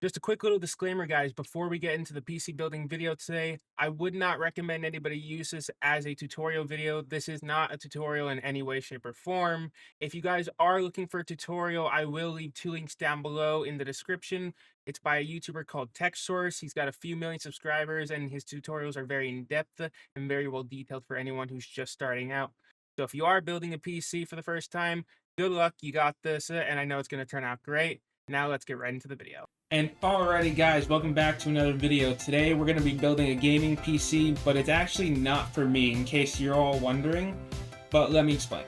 Just a quick little disclaimer, guys, before we get into the PC building video today, I would not recommend anybody use this as a tutorial video. This is not a tutorial in any way, shape, or form. If you guys are looking for a tutorial, I will leave two links down below in the description. It's by a YouTuber called TechSource. He's got a few million subscribers, and his tutorials are very in-depth and very well detailed for anyone who's just starting out. So if you are building a PC for the first time, good luck, you got this, and I know it's going to turn out great. Now let's get right into the video. And alrighty guys, welcome back to another video. Today we're going to be building a gaming PC, but it's actually not for me, in case you're all wondering, but let me explain.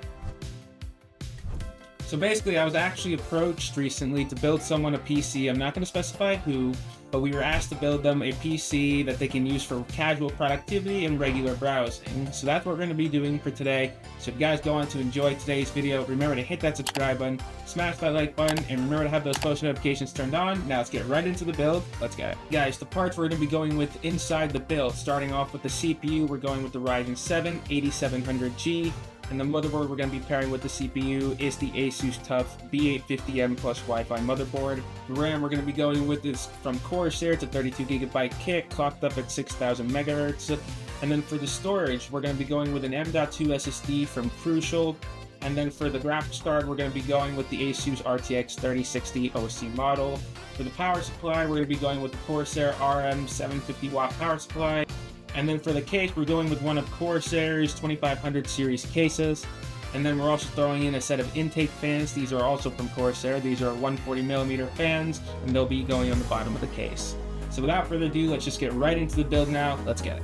So basically, I was actually approached recently to build someone a PC. I'm not going to specify who, but we were asked to build them a PC that they can use for casual productivity and regular browsing. So that's what we're going to be doing for today. So if you guys go on to enjoy today's video, remember to hit that subscribe button, smash that like button, and remember to have those post notifications turned on. Now let's get right into the build. Let's go. Guys, the parts we're going to be going with inside the build, starting off with the CPU, we're going with the Ryzen 7 8700G. And the motherboard we're going to be pairing with the CPU is the Asus TUF B850M plus Wi-Fi motherboard. The RAM we're going to be going with is from Corsair. It's a 32GB kit, clocked up at 6000 MHz. And then for the storage, we're going to be going with an M.2 SSD from Crucial. And then for the graphics card, we're going to be going with the Asus RTX 3060 OC model. For the power supply, we're going to be going with the Corsair RM 750W power supply. And then for the case, we're going with one of Corsair's 2500 series cases. And then we're also throwing in a set of intake fans. These are also from Corsair. These are 140mm fans, and they'll be going on the bottom of the case. So without further ado, let's just get right into the build now. Let's get it.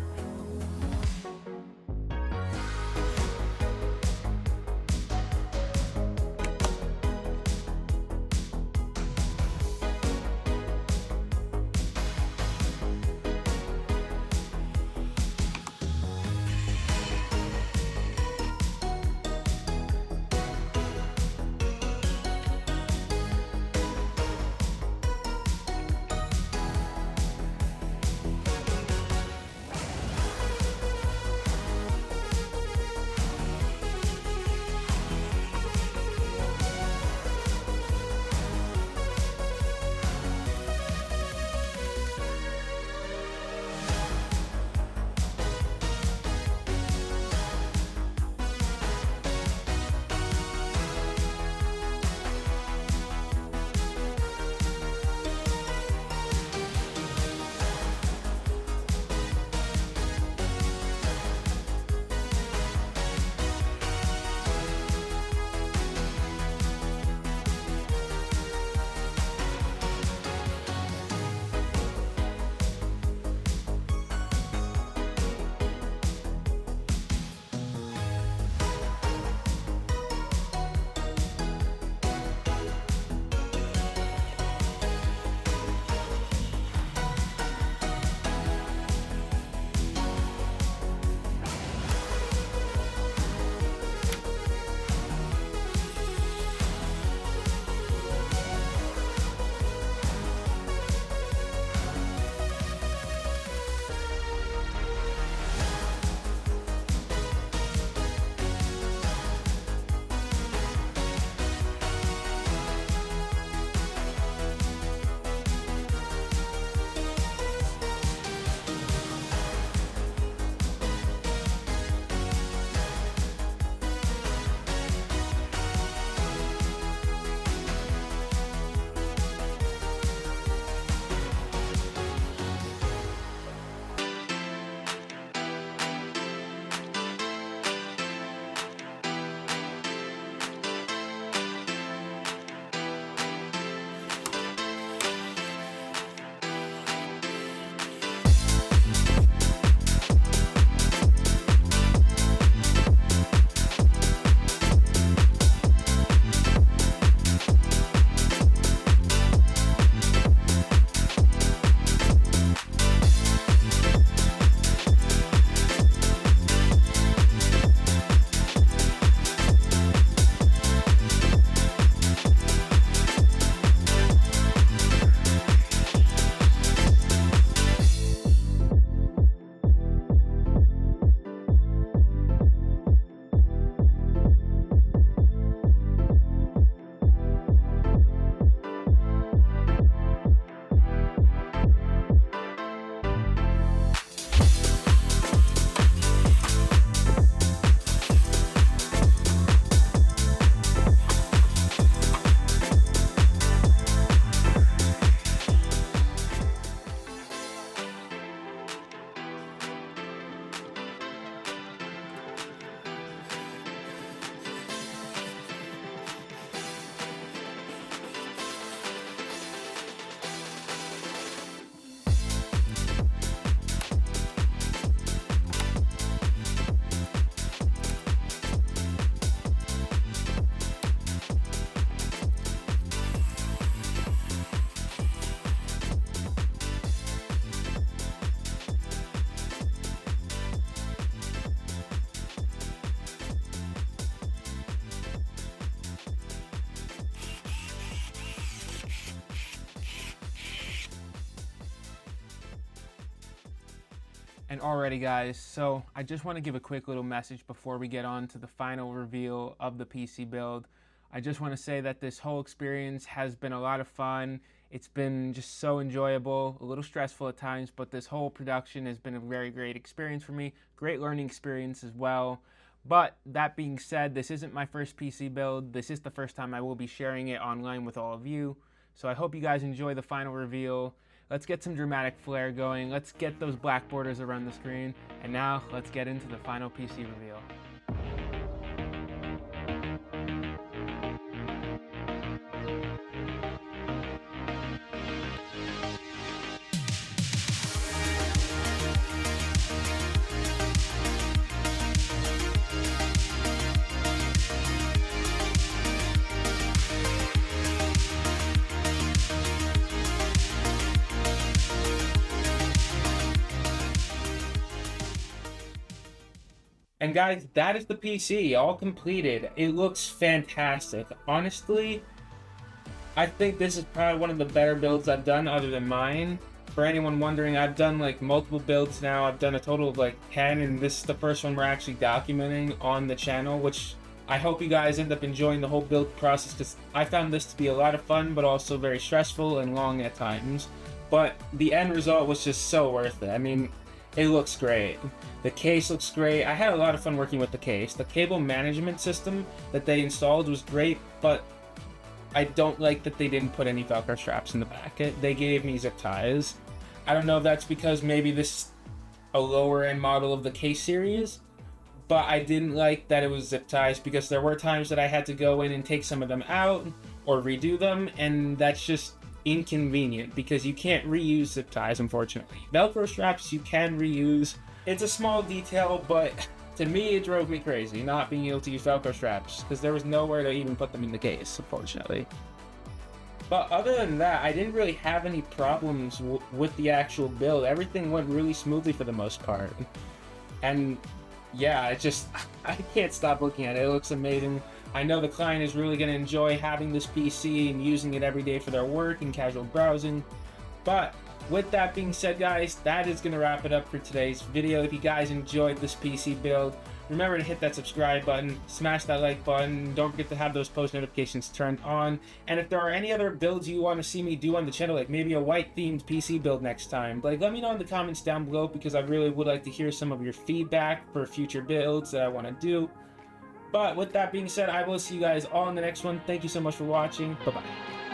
And alrighty guys, so I just want to give a quick little message before we get on to the final reveal of the PC build. I just want to say that this whole experience has been a lot of fun. It's been just so enjoyable, a little stressful at times, but this whole production has been a very great experience for me. Great learning experience as well. But that being said, this isn't my first PC build. This is the first time I will be sharing it online with all of you. So I hope you guys enjoy the final reveal. Let's get some dramatic flair going. Let's get those black borders around the screen. And now let's get into the final PC reveal. And guys, that is the PC, all completed. It looks fantastic. Honestly, I think this is probably one of the better builds I've done other than mine. For anyone wondering, I've done like multiple builds now. I've done a total of like 10, and this is the first one we're actually documenting on the channel, which I hope you guys end up enjoying the whole build process, because I found this to be a lot of fun, but also very stressful and long at times. But the end result was just so worth it. I mean, it looks great. The case looks great. I had a lot of fun working with the case. The cable management system that they installed was great, but I don't like that they didn't put any Velcro straps in the back. They gave me zip ties. I don't know if that's because maybe this is a lower end model of the case series, but I didn't like that it was zip ties, because there were times that I had to go in and take some of them out or redo them, and that's just inconvenient because you can't reuse zip ties, unfortunately. Velcro straps you can reuse. It's a small detail, but to me it drove me crazy not being able to use Velcro straps, because there was nowhere to even put them in the case, unfortunately. But other than that, I didn't really have any problems with the actual build. Everything went really smoothly for the most part. And yeah, I can't stop looking at it. It looks amazing. I know the client is really going to enjoy having this PC and using it every day for their work and casual browsing. But with that being said, guys, that is going to wrap it up for today's video. If you guys enjoyed this PC build, remember to hit that subscribe button, smash that like button, don't forget to have those post notifications turned on. And if there are any other builds you want to see me do on the channel, like maybe a white themed PC build next time, like let me know in the comments down below, because I really would like to hear some of your feedback for future builds that I want to do. But with that being said, I will see you guys all in the next one. Thank you so much for watching. Bye-bye.